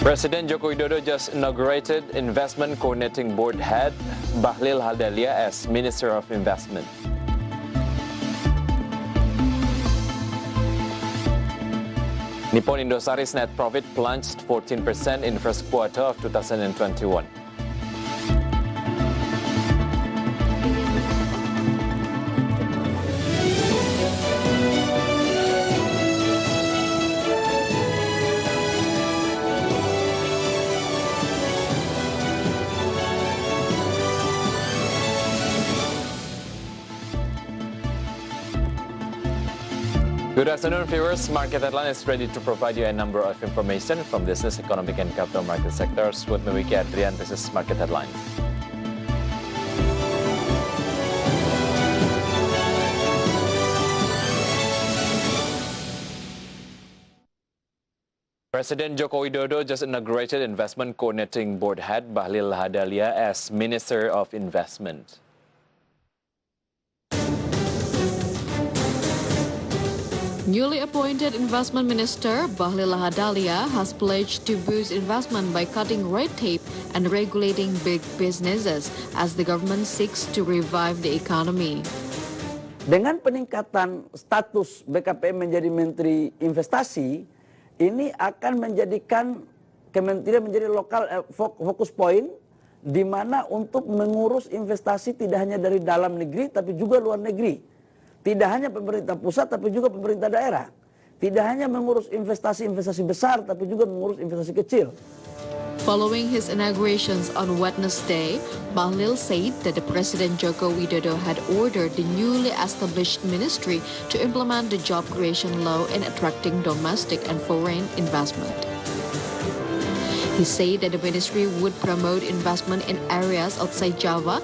Presiden Joko Widodo just inaugurated Investment Coordinating Board head Bahlil Lahadalia as Minister of Investment. Nippon Indosari's net profit plunged 14% in first quarter of 2021. Good afternoon, viewers. Market Headline is ready to provide you a number of information from business, economic, and capital market sectors with me, Wicky Adrian. This is Market Headlines. Presiden Joko Widodo just inaugurated Investment Coordinating Board head Bahlil Lahadalia as Minister of Investment. Newly appointed Investment Minister Bahlil Lahadalia has pledged to boost investment by cutting red tape and regulating big businesses as the government seeks to revive the economy. Dengan peningkatan status BKPM menjadi Menteri Investasi, ini akan menjadikan kementerian menjadi lokal fokus point di mana untuk mengurus investasi tidak hanya dari dalam negeri tapi juga luar negeri. Tidak hanya pemerintah pusat, tapi juga pemerintah daerah. Tidak hanya mengurus investasi-investasi besar, tapi juga mengurus investasi kecil. Following his inaugurations on Wednesday, Bahlil said that the President Joko Widodo had ordered the newly established ministry to implement the job creation law in attracting domestic and foreign investment. He said that the ministry would promote investment in areas outside Java,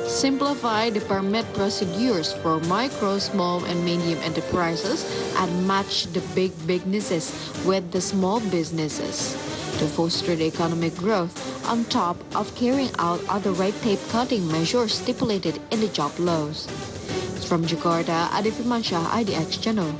simplify the permit procedures for micro, small, and medium enterprises, and match the big businesses with the small businesses to foster the economic growth on top of carrying out other red tape cutting measures stipulated in the job laws. From Jakarta, Adi Firmansyah, IDX Channel.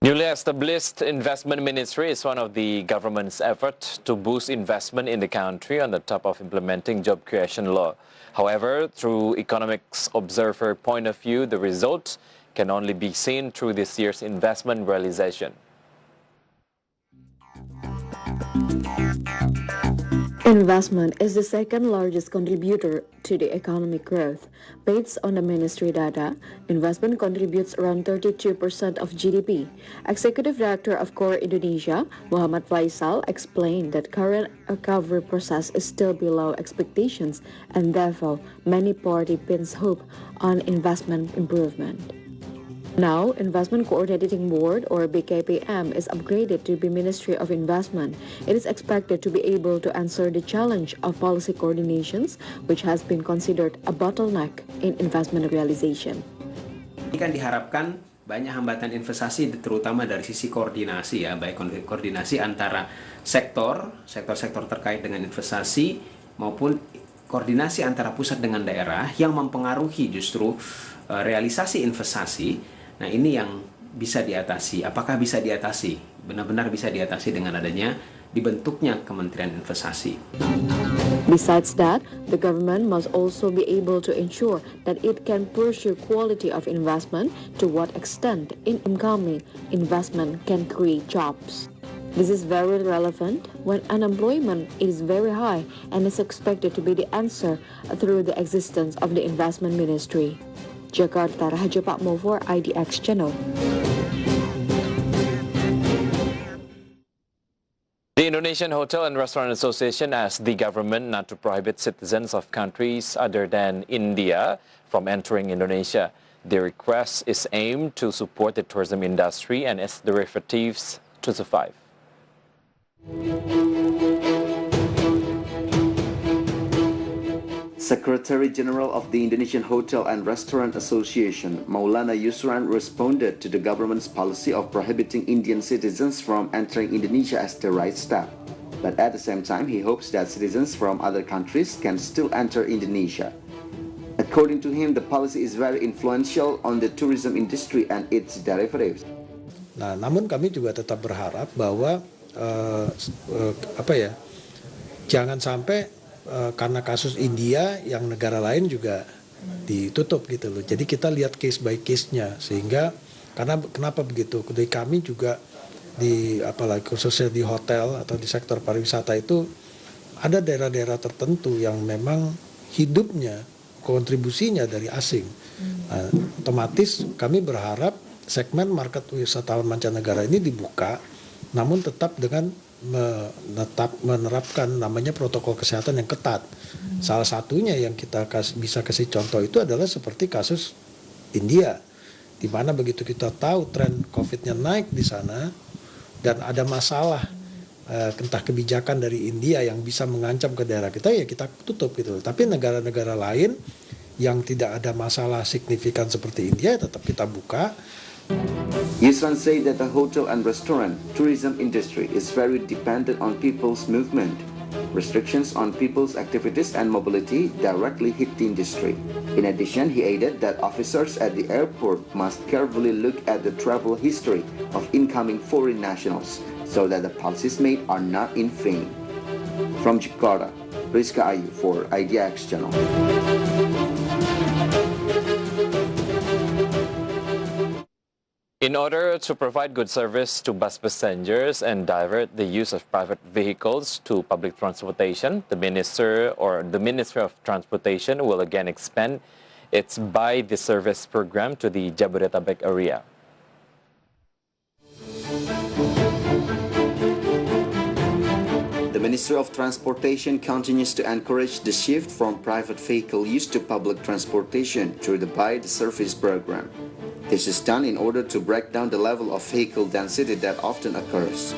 Newly established Investment Ministry is one of the government's efforts to boost investment in the country on the top of implementing job creation law. However, through economics observer point of view, the results can only be seen through this year's investment realization. Investment is the second largest contributor to the economic growth. Based on the ministry data, investment contributes around 32% of GDP. Executive Director of Core Indonesia, Muhammad Faisal, explained that current recovery process is still below expectations and therefore many parties pin hope on investment improvement. Now, Investment Coordinating Board, or BKPM, is upgraded to be Ministry of Investment. It is expected to be able to answer the challenge of policy coordinations, which has been considered a bottleneck in investment realization. Ini kan diharapkan banyak hambatan investasi, terutama dari sisi koordinasi ya, baik koordinasi antara sektor terkait dengan investasi maupun koordinasi antara pusat dengan daerah yang mempengaruhi justru realisasi investasi. Nah, ini yang bisa diatasi. Apakah bisa diatasi? Benar-benar bisa diatasi dengan adanya dibentuknya Kementerian Investasi. Besides that, the government must also be able to ensure that it can pursue quality of investment to what extent incoming investment can create jobs. This is very relevant when unemployment is very high and is expected to be the answer through the existence of the Investment Ministry. Jakarta, Rahaja Pakmo for IDX Channel. The Indonesian Hotel and Restaurant Association asked the government not to prohibit citizens of countries other than India from entering Indonesia. The request is aimed to support the tourism industry and its derivatives to survive. Secretary General of the Indonesian Hotel and Restaurant Association, Maulana Yusran, responded to the government's policy of prohibiting Indian citizens from entering Indonesia as the right step. But at the same time, he hopes that citizens from other countries can still enter Indonesia. A According to him, the policy is very influential on the tourism industry and its derivatives. Nah, namun kami juga tetap berharap bahwa jangan sampai karena kasus India yang negara lain juga ditutup gitu loh. Jadi kita lihat case by case-nya, sehingga karena kenapa begitu? Dari kami juga apalagi khususnya di hotel atau di sektor pariwisata itu ada daerah-daerah tertentu yang memang hidupnya kontribusinya dari asing. Nah, otomatis kami berharap segmen market wisatawan mancanegara ini dibuka, namun tetap dengan menerapkan namanya protokol kesehatan yang ketat. Salah satunya yang kita bisa kasih contoh itu adalah seperti kasus India, di mana begitu kita tahu tren COVID-nya naik di sana dan ada masalah entah kebijakan dari India yang bisa mengancam ke daerah kita, ya kita tutup gitu. Tapi negara-negara lain yang tidak ada masalah signifikan seperti India tetap kita buka. Yusran said that the hotel and restaurant tourism industry is very dependent on people's movement. Restrictions on people's activities and mobility directly hit the industry. In addition, he added that officers at the airport must carefully look at the travel history of incoming foreign nationals so that the policies made are not in vain. From Jakarta, Rizka Ayu for IDX Channel. In order to provide good service to bus passengers and divert the use of private vehicles to public transportation, the Ministry of Transportation will again expand its Buy the Service program to the Jabodetabek area. The Ministry of Transportation continues to encourage the shift from private vehicle use to public transportation through the Buy the Service program. This is done in order to break down the level of vehicle density that often occurs.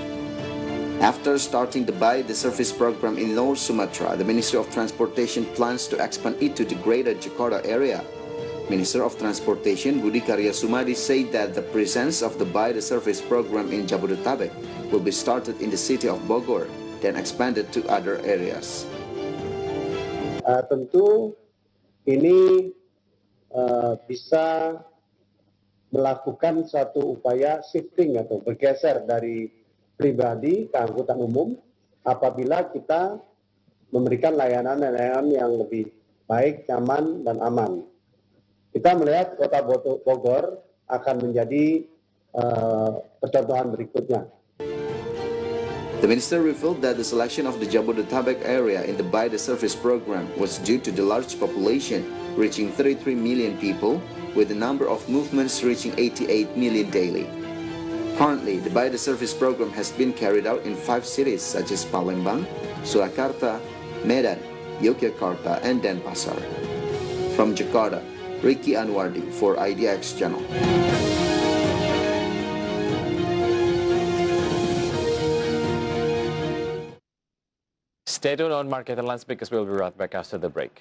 After starting the Buy the Service program in North Sumatra, the Ministry of Transportation plans to expand it to the greater Jakarta area. Minister of Transportation Budi Karya Sumadi said that the presence of the Buy the Service program in Jabodetabek will be started in the city of Bogor, then expanded to other areas. Tentu ini bisa melakukan suatu upaya shifting atau bergeser dari pribadi ke angkutan umum apabila kita memberikan layanan-layanan yang lebih baik, nyaman, dan aman. Kita melihat kota Bogor akan menjadi percontohan berikutnya. The minister revealed that the selection of the Jabodetabek area in the Buy the Service program was due to the large population, reaching 33 million people, with the number of movements reaching 88 million daily. Currently, the Buy the Service program has been carried out in 5 cities such as Palembang, Surakarta, Medan, Yogyakarta, and Denpasar. From Jakarta, Ricky Anwardi for IDX Channel. Stay tuned on Market Headlines because we'll be right back after the break.